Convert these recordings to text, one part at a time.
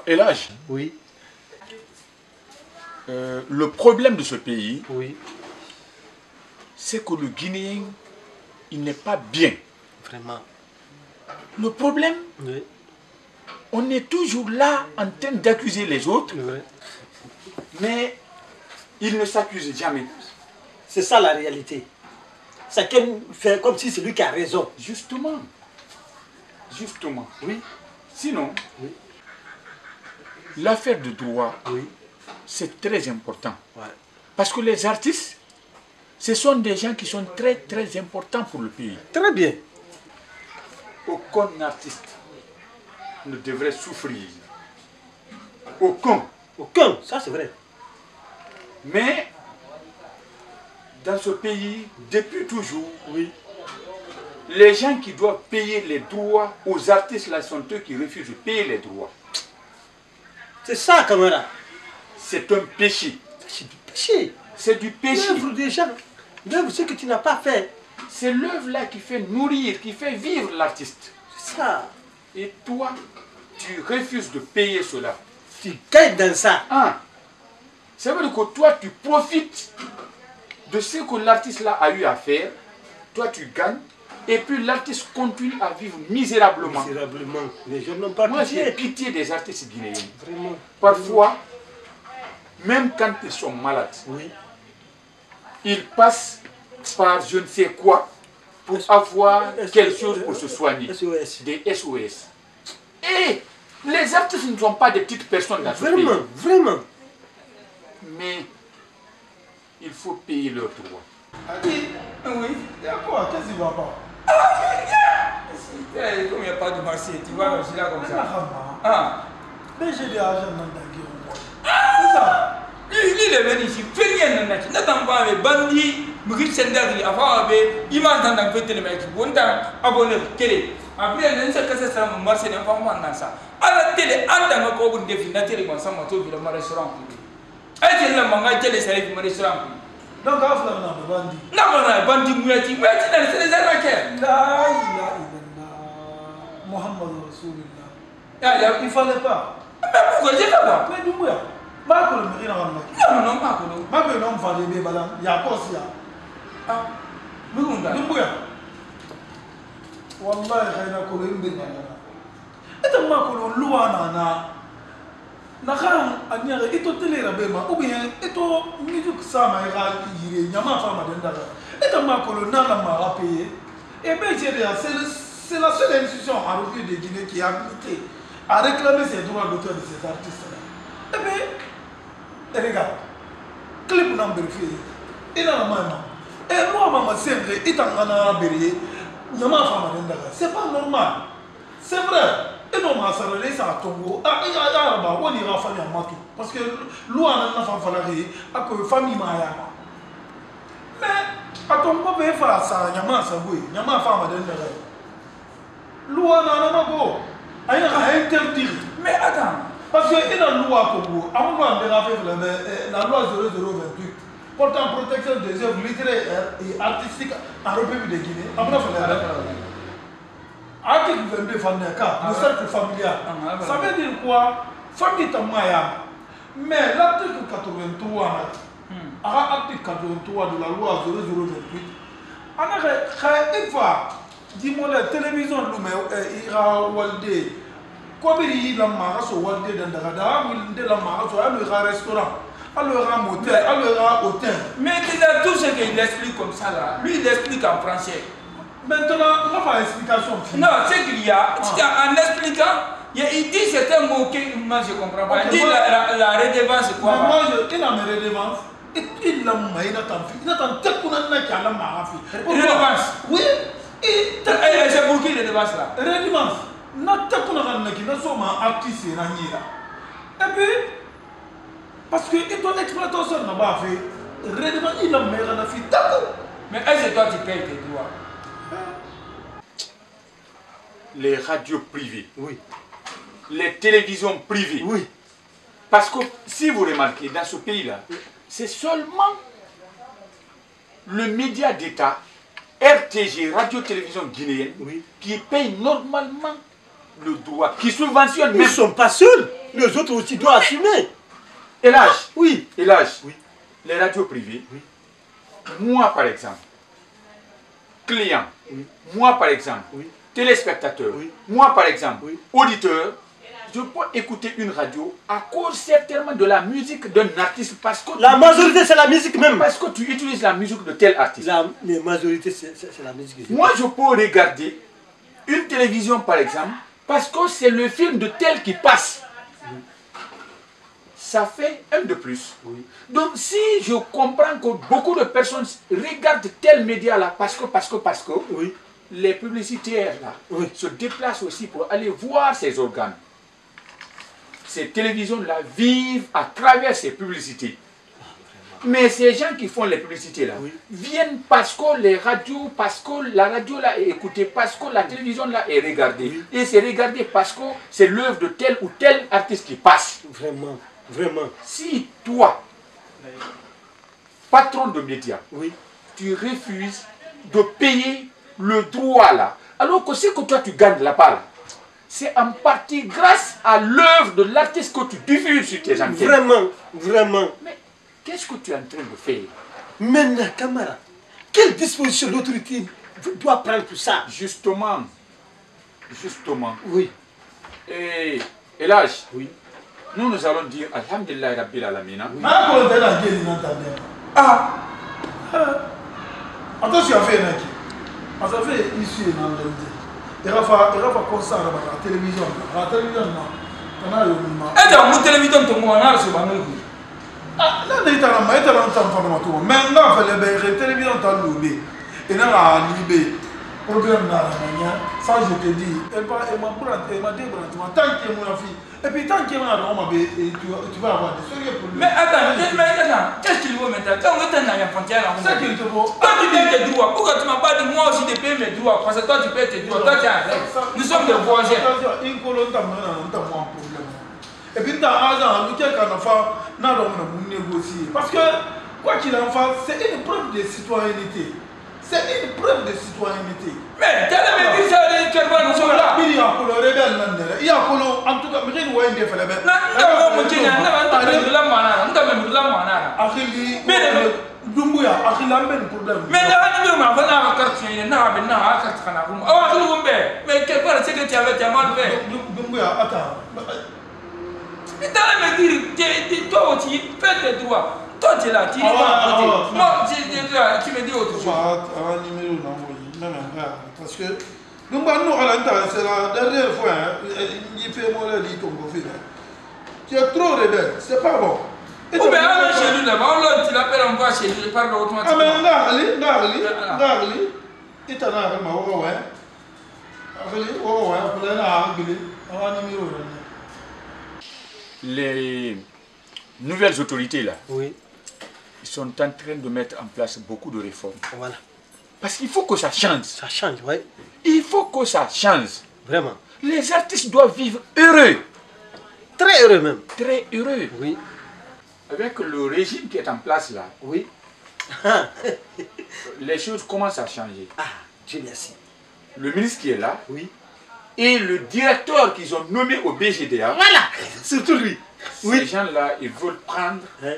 Elage, Oui, le problème de ce pays, oui, c'est que le Guinéen, il n'est pas bien. vraiment. Le problème, Oui, on est toujours là en train d'accuser les autres, oui. mais ils ne s'accusent jamais. C'est ça la réalité. Chacun fait comme si c'est lui qui a raison. Justement. Justement. Oui, Sinon, oui, l'affaire de droit, oui. c'est très important. Ouais. Parce que les artistes, ce sont des gens qui sont très très importants pour le pays. Très bien. Aucun artiste ne devrait souffrir. Aucun. Aucun, ça c'est vrai. Mais dans ce pays, depuis toujours, Oui. les gens qui doivent payer les droits aux artistes là sont eux qui refusent de payer les droits. C'est ça, camarade. C'est un péché. C'est du péché. C'est du péché. L'œuvre des gens, l'œuvre, ce que tu n'as pas fait. C'est l'œuvre là qui fait nourrir, qui fait vivre l'artiste. C'est ça. Et toi, tu refuses de payer cela. Tu gagnes dans ça. Ah, ça veut dire que toi, tu profites de ce que l'artiste là a eu à faire. Toi, tu gagnes. Et puis l'artiste continue à vivre misérablement. Misérablement. Les gens n'ont pas Moi, j'ai pitié. pitié des artistes guinéens. Vraiment. Parfois, même quand ils sont malades, Oui. ils passent par je ne sais quoi pour avoir quelque chose pour se soigner. SOS. Des SOS. Et les artistes ne sont pas des petites personnes dans ce pays. Vraiment, vraiment. Mais il faut payer leurs droits. Adi, oui, il y a quoi? Qu'est-ce qui va pas? Comme il n'y a pas de marché, tu vois, je suis là comme C'est ça. la Ah. mais j'ai de l'argent dans ta gueule. C'est ça. Lui, il est venu ici, fait rien, n'attends pas, mais bandit, Mugil Sendagri, avant, il m'a entendu un peu de mec, bon temps, abonné, télé. Après, il y a un ça m'a marché, n'a pas moi, ça. À la télé, à la maco, on définit la télé, on s'en va tout dans le restaurant. Elle est là, mon télé, ça arrive au restaurant. Donc, à faire un bandit. Non, non, bandit, mouillati, c'est les arnaqueurs. La ilaha illallah. Muhammad Rasulullah. Il fallait pas. Mais pourquoi j'ai fait quoi? Mais du coup, ma collègue me dit non, non, pas que nous. ma collègue non fallait bien balan. Il y a quoi ça? Ah, nous, Du coup, wallahi, il y a collègue me dit et donc ma collègue loi nana. Nakan aniare ito télé rabema ou bien ito musique ça ma ira yire nyama fa ma denda et donc ma collègue nana m'a payé et bien c'est la seule institution en revue de Guinée qui a habilité à réclamer ses droits d'auteur de ces artistes-là. Et bien, regarde, clip n'a pas vérifié. Il a la main. Et moi, maman, c'est vrai, il a un béré. C'est pas normal. C'est vrai. Et non, ma soeur, elle est à Tongo. Ah, il y a un bar, on ira faire un matou. Parce que l'ouah n'a pas fallu à que famille m'a. Mais, à Tongo, il faut faire ça. Il y a un saboué. Il y a un femme d'endara. Loi n'a pas interdire. Mais attends. Parce qu'il y a une loi Congo, la loi 0028 portant protection des œuvres littéraires et artistiques en République de Guinée. Article 22, le cercle familial. Ça veut dire quoi? Famille Tamaya. Mais l'article 83, l'article 83 de la loi 0028, il faut dis-moi la télévision, il y a Waldé. Comme il y a un Waldé dans le restaurant, un motel, un hôtel. Mais déjà, tout ce qu'il explique comme ça, là, lui, il explique en français. Maintenant, on va faire l'explication. Non, c'est qu'il y a, en expliquant, il dit certains mots que moi je ne comprends pas. Il dit la redevance, c'est quoi? Moi, il a mes redevances. Il a Redevance? Oui. Et c'est pour qui les redevance là? Redevance. Nous sommes artistes. Et puis, parce que l'exploitation n'a pas fait, redevance, il a mis un affaire. D'accord. Mais est-ce que toi tu payes tes droits? Les radios privées, Oui. les télévisions privées. Oui. Parce que si vous remarquez, dans ce pays-là, c'est seulement le média d'État, RTG, Radio-Télévision Guinéenne, Oui. qui paye normalement le droit, qui subventionne Ils même. ne sont pas seuls. Les autres aussi doivent assumer. Et l'âge, Oui. et l'âge, Oui. les radios privées, Oui. moi par exemple, client, Oui. moi par exemple, Oui. téléspectateur, Oui. moi par exemple, Oui. auditeur, je peux écouter une radio à cause certainement de la musique d'un artiste parce que, La majorité, c'est la musique même. parce que tu utilises la musique de tel artiste. La majorité, c'est la musique. Moi, je peux regarder une télévision par exemple parce que c'est le film de tel qui passe. Ça fait un de plus. Oui. Donc si je comprends que beaucoup de personnes regardent tel média là parce que Oui. les publicitaires là Oui. se déplacent aussi pour aller voir ces organes. Ces télévisions là vivent à travers ces publicités. Mais ces gens qui font les publicités là Oui. viennent parce que les radios, parce que la radio là est écoutée, parce que la télévision là est regardée. Oui. Et c'est regardé parce que c'est l'œuvre de tel ou tel artiste qui passe. Vraiment. Vraiment. Si toi, patron de médias, Oui. tu refuses de payer le droit là, alors que ce que toi tu gagnes là-bas, là, c'est en partie grâce à l'œuvre de l'artiste que tu diffuses sur tes antennes. Vraiment. Vraiment. Mais qu'est-ce que tu es en train de faire? Maintenant, camarade, quelle disposition l'autorité doit prendre pour ça? Justement. Oui. Et l'âge, Oui. nous allons dire Alhamdulillah Rabbil Alamina. Ah, quand on est là, il n'entend Ah, attention à faire naki. À ça fait ici en réalité. Il va faire constat à la télévision. À la télévision, on a eu Et dans mon télévision, tout le monde a ce bandeau. ah, là, il y a un temps pour tout. Mais là, il y a une télévision qui a l'oubli. Et là, il y a un problème dans la manière. Ça, je te dis, elle m'a débranché. Tant que mon fille. Et puis, tant que mon tu vas avoir des sérieux problèmes. Mais attends, qu'est-ce qu'il veut maintenant? Quand on est un enfant, C'est qu'il te faut. toi tu payes tes droits. Pourquoi tu m'as pas dit moi aussi de payer mes droits? Parce que toi tu payes tes droits. Toi tu as un rêve. Nous sommes des voisins. Une colonne t'a un problème. Et puis, tu as un agent, quelqu'un n'a pas négocier. Parce que, quoi qu'il en fasse, c'est une preuve de citoyenneté. C'est une preuve de citoyenneté. Mais t'as même dit ça, nous sommes là. Il y a un rebelle, il y a un en tout cas, mais il y a un défait. Mais toi aussi, fais tes droits. Toi tu es là, tu es là. Moi, tu me dis autre chose. Parce que nous, c'est la dernière fois, il fait mon lit ton conflit. Tu es trop rebelle, c'est pas bon. Ou bien, chez nous là-bas, tu l'appelles en voix chez nous, parle automatiquement. Ah, mais Ngali, il t'en a les nouvelles autorités là, Oui. ils sont en train de mettre en place beaucoup de réformes. Voilà. Parce qu'il faut que ça change. Ça change, oui. Il faut que ça change. Vraiment. Les artistes doivent vivre heureux. Très heureux même. Très heureux. Oui. Avec le régime qui est en place là, Oui. les choses commencent à changer. Ah, Dieu merci. Le ministre qui est là Oui. et le directeur qu'ils ont nommé au BGDA, Voilà. Surtout lui. ces Oui. gens-là, ils veulent prendre Hein?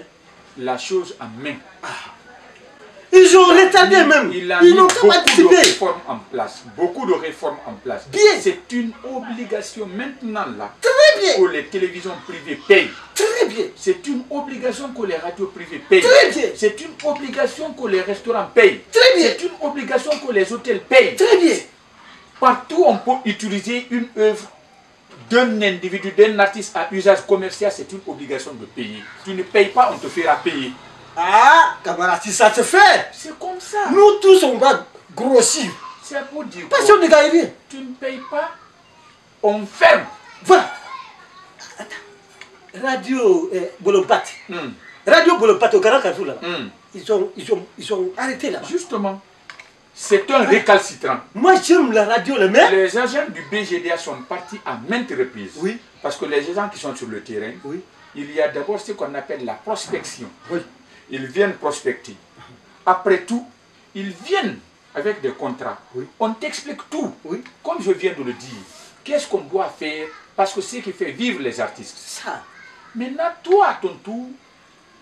la chose en main. Ils ont retardé même. Il a Ils mis n'ont pas beaucoup de participé. réformes en place. Beaucoup de réformes en place. Bien. C'est une obligation maintenant là Très bien. que les télévisions privées payent. Très bien. C'est une obligation que les radios privées payent. Très bien. C'est une obligation que les restaurants payent. Très bien. C'est une obligation que les hôtels payent. Très bien. Partout on peut utiliser une œuvre d'un individu, d'un artiste à usage commercial, c'est une obligation de payer. Tu ne payes pas, on te fera payer. Ah, camarade, si ça se fait, C'est comme ça. nous tous on va grossir. C'est pour dire Parce que qu'on ne gagne rien. tu ne payes pas, on ferme. Voilà. Attends. Radio Bolompat. Hmm. Radio Bolompat au Grand Carrefour là. Hmm. Ils ont arrêté là-bas. Justement, c'est un récalcitrant. Moi j'aime la radio, le maire. Les agents du BGDA sont partis à maintes reprises. Oui. Parce que les agents qui sont sur le terrain, Oui. il y a d'abord ce qu'on appelle la prospection. Oui. Ils viennent prospecter. Après tout, ils viennent avec des contrats. Oui. On t'explique tout. Oui. Comme je viens de le dire, qu'est-ce qu'on doit faire, parce que c'est ce qui fait vivre les artistes. Ça. Maintenant, toi, à ton tour,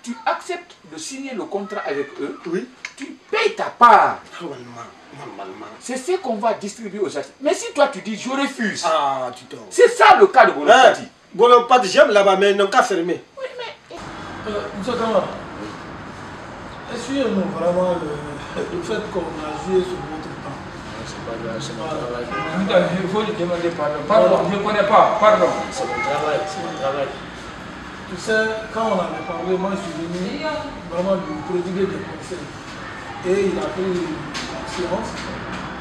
tu acceptes de signer le contrat avec eux, Oui. tu payes ta part. Normalement. C'est ce qu'on va distribuer aux artistes. Mais si toi, tu dis, je refuse, Ah, tu t'en. c'est ça le cas de Bolopati. Bolopati, j'aime là-bas, mais ils n'ont qu'à fermer. Oui, mais... Monsieur Kamara, essuyez-nous vraiment le fait qu'on a joué sur votre temps. C'est pas grave, c'est mon travail. Il faut lui demander pardon. Pardon, je ne connais pas. Pardon. C'est mon travail, c'est mon travail. Tu sais, quand on avait parlé, moi je suis venu vraiment lui prodiguer des conseils. Et il a pris conscience,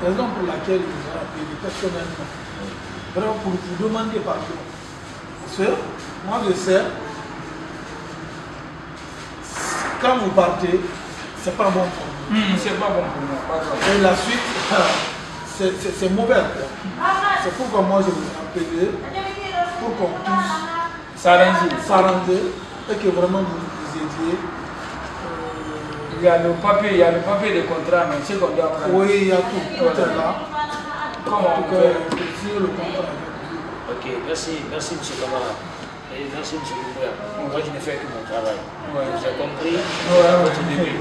raison pour laquelle il nous a appelé personnellement. Vraiment pour vous demander pardon. Parce que moi je sais, quand vous partez, c'est pas bon pour vous. C'est pas bon pour moi. Pardon. Et la suite, c'est mauvais. C'est pourquoi moi je vous ai appelé pour qu'on puisse s'arranger et que vraiment vous aidiez. Il y a le papier de contrat, mais c'est qu'on doit prendre. Oui, il y a tout est là. Comment En on tout cas, fait? signer le contrat avec vous. Ok, merci M. Kamara. Et merci M. Boubouya. Moi, je ne fais que mon travail. Ouais. Vous avez compris? Ouais. Votre début.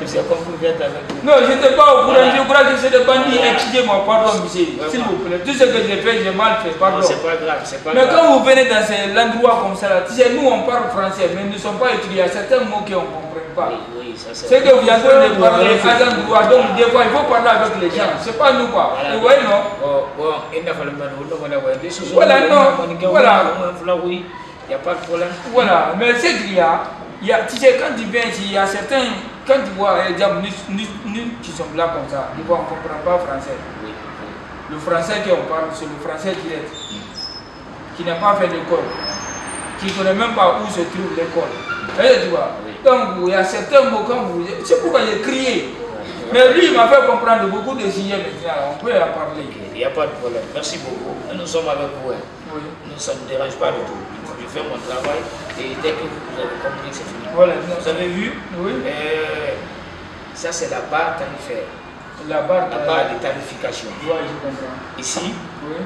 Tu sais compris, viens avec nous. Non, je n'étais pas au courant. Je crois que c'est des bandits. Excusez-moi, pardon, monsieur. S'il vous plaît. Tout ce que j'ai fait, j'ai mal fait. Pardon. Non, c'est pas grave, c'est pas Mais grave. quand vous venez dans l'endroit comme ça, là, tu sais, nous on parle français, mais nous ne sommes pas étudiés. Il y a certains mots qu'on ne comprend pas. Oui, ça c'est. C'est que vous êtes en train de parler à l'endroit, donc des fois il faut parler avec les gens. C'est pas nous quoi. Voilà. Vous voyez, non? Bon, il n'a pas le mal. Voilà, non. Voilà. Oui, il n'y a pas de problème. Voilà, mais c'est qu'il y a, tu sais, quand tu viens ici, il y a certains, quand tu vois, exemple, nous qui sommes là comme ça, on ne comprend pas français. Oui, Le français qu'on parle, c'est le français direct, qui n'a pas fait l'école, qui ne connaît même pas où se trouve l'école. Tu vois? Oui. Donc, il y a certains mots quand vous... C'est pourquoi j'ai crié. Mais lui, il m'a fait comprendre beaucoup de signes maintenant, on peut en parler. il n'y a pas de problème. Merci beaucoup. Nous sommes avec vous. Hein. Oui. Nous, ça ne nous dérange pas du tout. Je fais mon travail et dès que vous avez compris, c'est fini. Voilà. Vous avez vu? Oui. Ça, c'est la barre tarifaire. La barre de tarification. Oui, je comprends. Ici, Oui.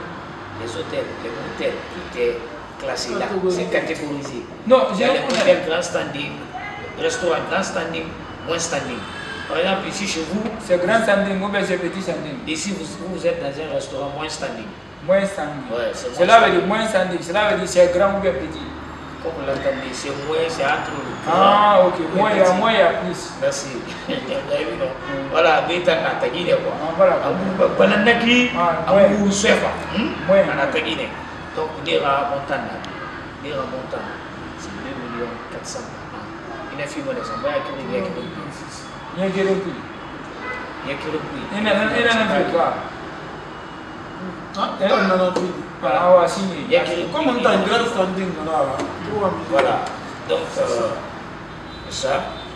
les hôtels, les motels, tout est classé là. C'est catégorisé. Non, Il y a les hôtels grand standing, restaurant grand standing, moins standing. Par exemple, ici chez vous, c'est grand standing ou bien c'est petit standing? Ici, vous êtes dans un restaurant moins standing. Moins standing. Ouais, c'est cela veut dire moins standing. Cela veut dire c'est grand ou bien petit. Comme vous l'entendez, c'est moins, c'est entre le grand. Ah, ok. Moins il y a plus. Merci. Voilà, Bétan Natagine quoi. Ah, voilà. Bananaki, Abu Sefa. Moins. Natagine. Donc, Dira Montana. Dira Montana. C'est 2 400 000. Il y a un film de ça. Il y a un film. Il y a un film. Il y a un film. Il y a un film. Ah, ouais, signé. Comme on a une grande standing là, voilà. Donc, ça.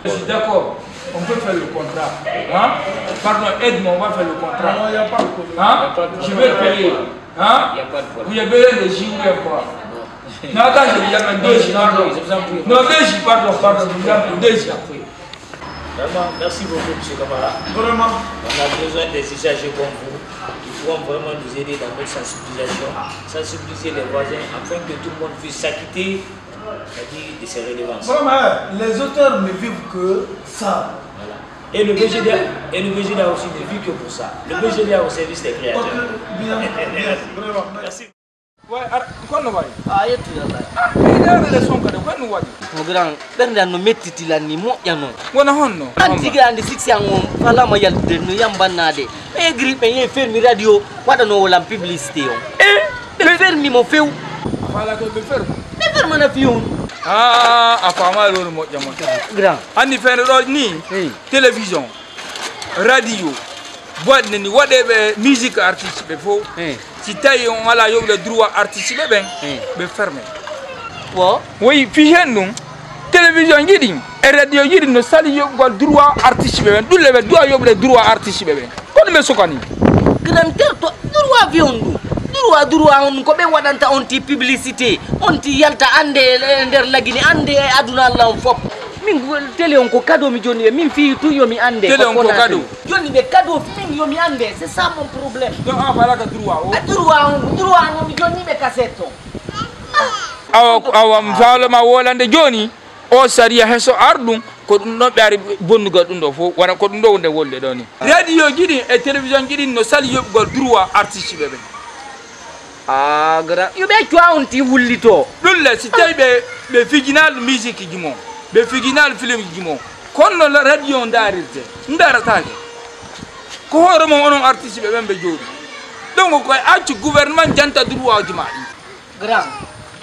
Je suis d'accord. On peut faire le contrat. Hein? Pardon, aide-moi, on va faire le contrat. Non, il n'y a pas de problème. Hein? Je vais payer. Hein? Il n'y a pas de problème. Vous avez besoin de J ou quoi? Non, attends, je vous amène 2 J. Non, 2 J, pardon, je vous amène 2 J. Vraiment, merci beaucoup, M. Kamara. Vraiment. On a besoin des usagers comme vous qui pourront vraiment nous aider dans notre sensibilisation, sensibiliser les voisins afin que tout le monde puisse s'acquitter de ses redevances. Vraiment, les auteurs ne vivent que ça. Voilà. Et le BGDA aussi ne vit que pour ça. Le BGDA au service des créateurs. Bien, vraiment. Merci. Ouais, quoi nous voyons? Ah, yetu yalla. Il y a des leçons que nous voyons. Mon grand, bernda no metti la ni mo yano. On a honno. Antiga ande 6 yango fala ma yal de no yambanade. E gripe ye fermi radio wada no wala publicité on. Le fermi mo feu. Voilà que le faire. Ne ferma na fiun. Ah, apparemment le mot jamon. Grand. Andi faire ni télévision, radio, boîte ni whatever musique artiste be fo. Si taille on a le droit artistique be fermé. Wo? Oui, fichen nous. Télévision yidi et radio yidi no sali yo droit artistique be. Dou le droit yo le droit artistique be. Kon me sokani. Grand terto droit vion. Droit on ko be wadanta on ti publicité. On ti yalta ande nder lagini ande aduna Allah fop. min télé on ko cadeau mi joni min fi tout yo mi ande Télé on ko cadeau. joni be cadeau min yo mi ande c'est ça mon problème donc en voilà ka droit o droit mi joni be cassette awa mfalama wolande joni o sariya heso ardum ko dum no ɓeari bonnugal ɗum ɗo fof wona ko ɗum ɗo wonde wolde ɗo ni radio jiɗi e télévision jiɗi no sali yoɓgol droit artiste ɓe ɓe gara yo ɓe cuwa on ti wullito ɗum le si tawi ɓe fijinal musique ji mo ɓe fijinal film ji mo kono radio darirte daratake ko hoore mum onon artiste ɓe ɓen ɓe jooɗi donc koye accu gouvernement janta droit ji ma ɗi grand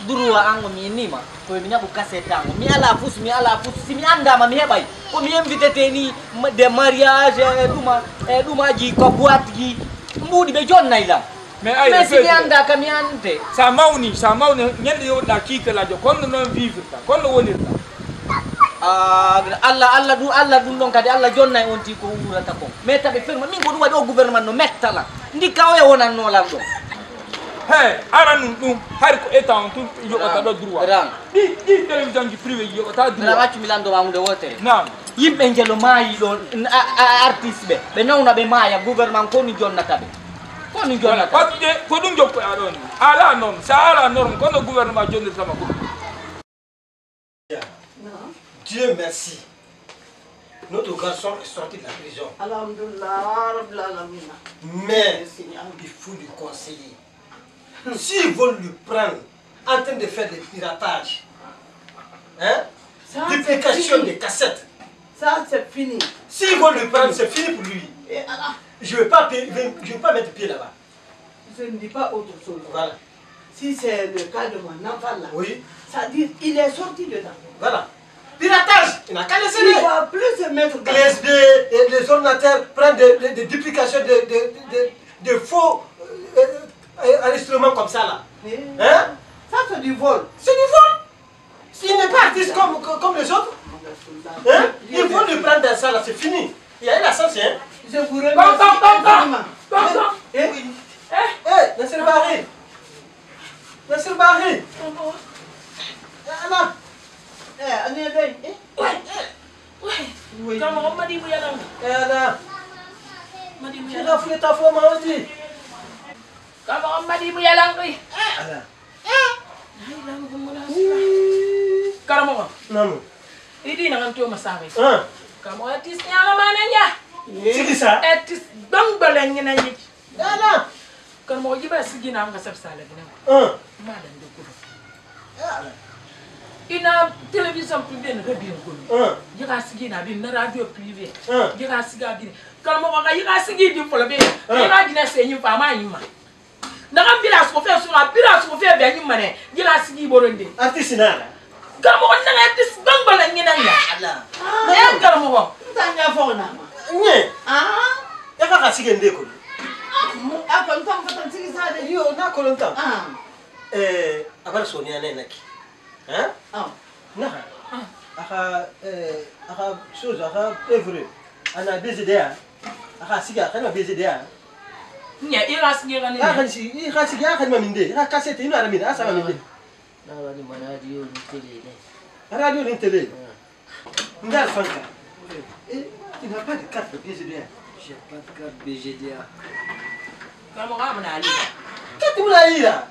droit ango mi nima ko mi nyabu cassette ango mi ala fus si mi andama mi hebay ko mi invité teni de mariage duma ji ko boîte ji mbudi be jonnay lam mais si mi anda ka mi ante sa mawni ñande yoɗɗa kiikalajo kono noon vivre kono wonirta Allah ɗum ɗon kadi Allah jonnay on ti ko wurata ko mais taɓe ferma min ko ɗum waɗi o gouvernement no mettala ndikka o e wonannolam ɗo hey aran ɗum hay ko état on tum yoɓata ɗo droit ɗi télévision ji privé ji yoɓata droit waccu mi lanndoma hunde wotere nam yimɓe jelo maayi ɗon artiste ɓe nawna ɓe maaya gouvernement koni jonnata ɓe koni jonnata par ce que ko ɗum jokkoya ɗon ala norme sa ala norme kono gouvernement jonnirtama ko Dieu merci. Notre garçon est sorti de la prison. Mais il faut lui conseiller. S'ils veulent lui prendre en train de faire des piratages, hein, duplication des cassettes, ça c'est fini. S'ils veulent lui prendre, c'est fini pour lui. Je ne vais pas mettre pied là-bas. Je ne dis pas autre chose. Voilà. Si c'est le cas de mon enfant là, oui. Ça dit il est sorti dedans. Voilà. Piratage, il n'a qu'à laisser. Il ne va plus se mettre dans USB et les ordinateurs prennent des duplications de faux enregistrements comme ça là. Hein? Ça c'est du vol. C'est du vol. S'il n'est pas artiste comme les autres, hein? Il faut lui prendre dans ça là, c'est fini. Il y a eu la chance, hein? Je vous remercie. Nassir Bahri. Nassir Bahri. Anna. Kamu madi buyalang. Anna. Madi Tu buyalang. as fait ta foi, maman dit. Kamu madi buyalang koi. Anna. Kamu Non. ini nangan tu masawi. Hein? Kamu artis nyala mana ya? C'est qui ça? Artis bang baleng ni nyi. Anna. Kamu jiba sigi na nga sabsala gina. Hein? Madan do kudo. Ina télévision privée ne rebien ko. Jika sigi na bi na radio privé. Jika siga bi. Kamu ka jika sigi di fola be. Jika dina se nyi fa ma nyima. Nakam bila so fe so bila so fe be nyima ne. Jika sigi boronde. Artiste nana. Kamu on na artis bang baleng ni nanya. Allah. Ya kamu ko. Tanya fo na ma. Nye. Ya ka sige ndeko. Apa ntam fatan sigi sa de. Yo na ko ntam. Abara Sonia naki. Hein? Non. Aka chose, aka œuvre. Ana BZDA. Aka siga, kana BZDA. Nya ira siga ne. Aka siga, aka maminde. Aka cassette ino aramina, asa maminde. na wani radio ni télé Radio ni télé. Ndal fanka. Tu n'as pas de carte BZDA. J'ai pas de carte BGDA. Kamu ka mana ali. Qu'est-ce que vous avez là?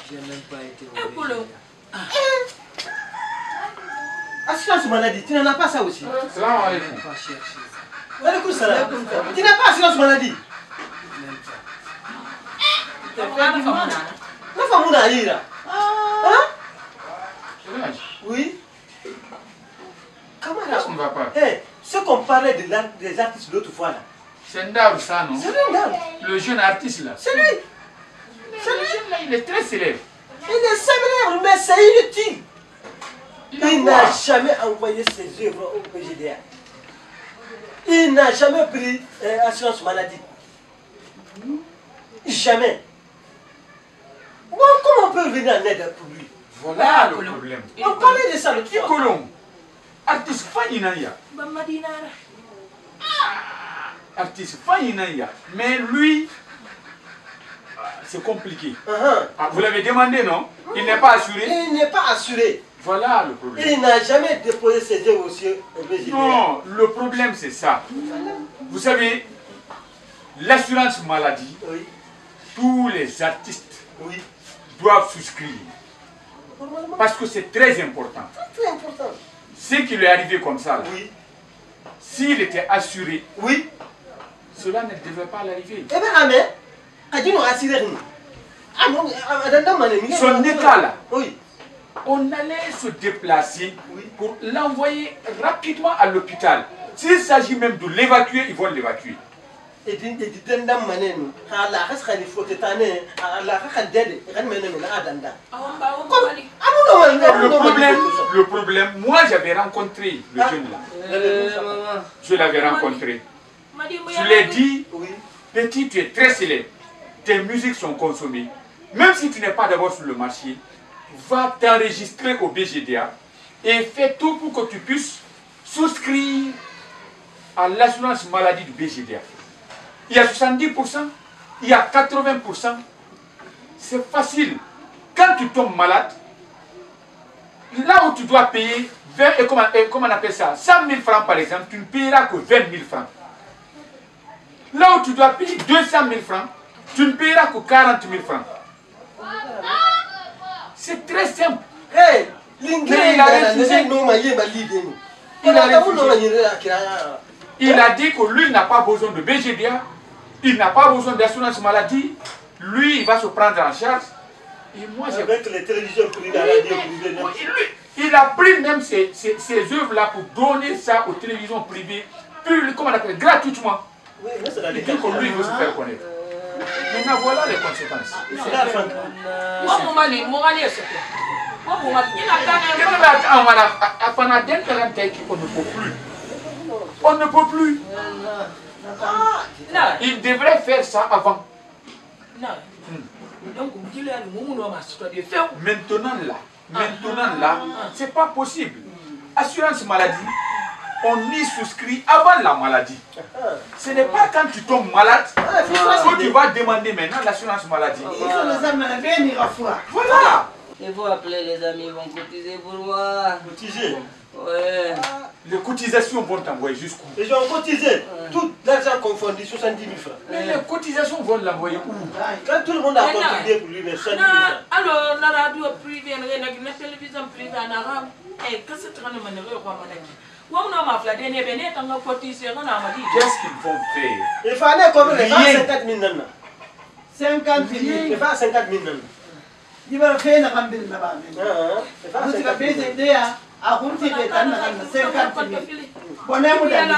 J'ai même pas été au Écoute. Assurance maladie, tu n'en as pas ça aussi? Salam alaikum. pas chercher ça. Alaikum salam. Tu n'as pas assurance maladie? Même pas. Kamu ka mana? La femme on a eu là. Hein? C'est Oui. Comment Qu'est-ce qu'on ne va pas? Ce qu'on parlait des artistes l'autre fois là. C'est Ndao, ça, non? C'est lui, Ndao. Le jeune artiste là. C'est lui. C'est le jeune là, il est très célèbre. Il est célèbre, mais c'est inutile. Il n'a jamais envoyé ses œuvres au PGDA. Il n'a jamais pris assurance maladie. Jamais. Bon, comment on peut venir en aide pour lui? Voilà le problème. On parlait de ça l'autre fois. Ikolon. Artiste Fanninaya. Bamadinara. Artiste Fanninaya. Mais lui, c'est compliqué. Ah, vous l'avez demandé, non? Il n'est pas assuré. Il n'est pas assuré. Voilà le problème. Il n'a jamais déposé ses œuvres au BGDA. Non, le problème c'est ça. Vous savez, l'assurance maladie, Oui, tous les artistes oui. doivent souscrire. Normalement, Parce que c'est très important. c'est important. Ce qui lui est arrivé comme ça, là, Oui, s'il était assuré, oui. cela ne devait pas l'arriver. Eh bien, Amé, Adino a assuré nous. Ah non, Son état là, Oui, on allait se déplacer Oui. pour l'envoyer rapidement à l'hôpital. S'il s'agit même de l'évacuer, ils vont l'évacuer. et dindam manenu. La race a des fautes étanées. La race a des remèdes à Danda. Le problème, moi j'avais rencontré le jeune là. Je l'avais rencontré. Je lui ai dit, Oui, petit, tu es très célèbre. Tes musiques sont consommées. Même si tu n'es pas d'abord sur le marché, va t'enregistrer au BGDA et fais tout pour que tu puisses souscrire à l'assurance maladie du BGDA. Il y a 70%, il y a 80%. C'est facile. Quand tu tombes malade, là où tu dois payer 20, et comment on appelle ça, 100 000 francs par exemple, tu ne payeras que 20 000 francs. Là où tu dois payer 200 000 francs, tu ne payeras que 40 000 francs. C'est très simple. hey, Mais il a refusé. Il a dit que lui n'a pas besoin de BGDA, il n'a pas besoin d'assurance maladie, lui il va se prendre en charge. Et moi j'ai... Avec les télévisions privées, la radio privée. Il a pris même ces œuvres-là pour donner ça aux télévisions privées, comment on appelle, gratuitement. Oui, mais c'est la Il dit que lui il veut se faire connaître. Maintenant voilà les conséquences. On ne peut plus. On ne peut plus. Il devrait faire ça avant. Maintenant là, c'est pas possible. Assurance maladie, on y souscrit avant la maladie. Ce n'est pas quand tu tombes malade que tu vas demander maintenant l'assurance maladie. Voilà. Il faut appeler les amis, ils vont cotiser pour moi. Cotiser. Ouais. Les cotisations vont t'envoyer jusqu'où? Les gens ont cotisé. Tout l'argent confondu, 70 000 francs. Mais les cotisations vont l'envoyer où? Quand tout le monde a contribué pour lui, mais 70 000 francs. Alors, la radio privée, la télévision privée en arabe, et que c'est très malheureux. Qu'est-ce qu'ils vont faire? Il fallait combien? Rien. 50 000 nana. 50 000. Il faut 50 000 nana. Il va faire un peu de là-bas. Il faut 50 000 50 000. À compter les temps, 50 000. Bon, on est là.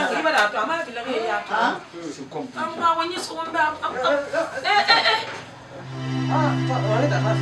C'est compliqué. Ah, on est à la fin.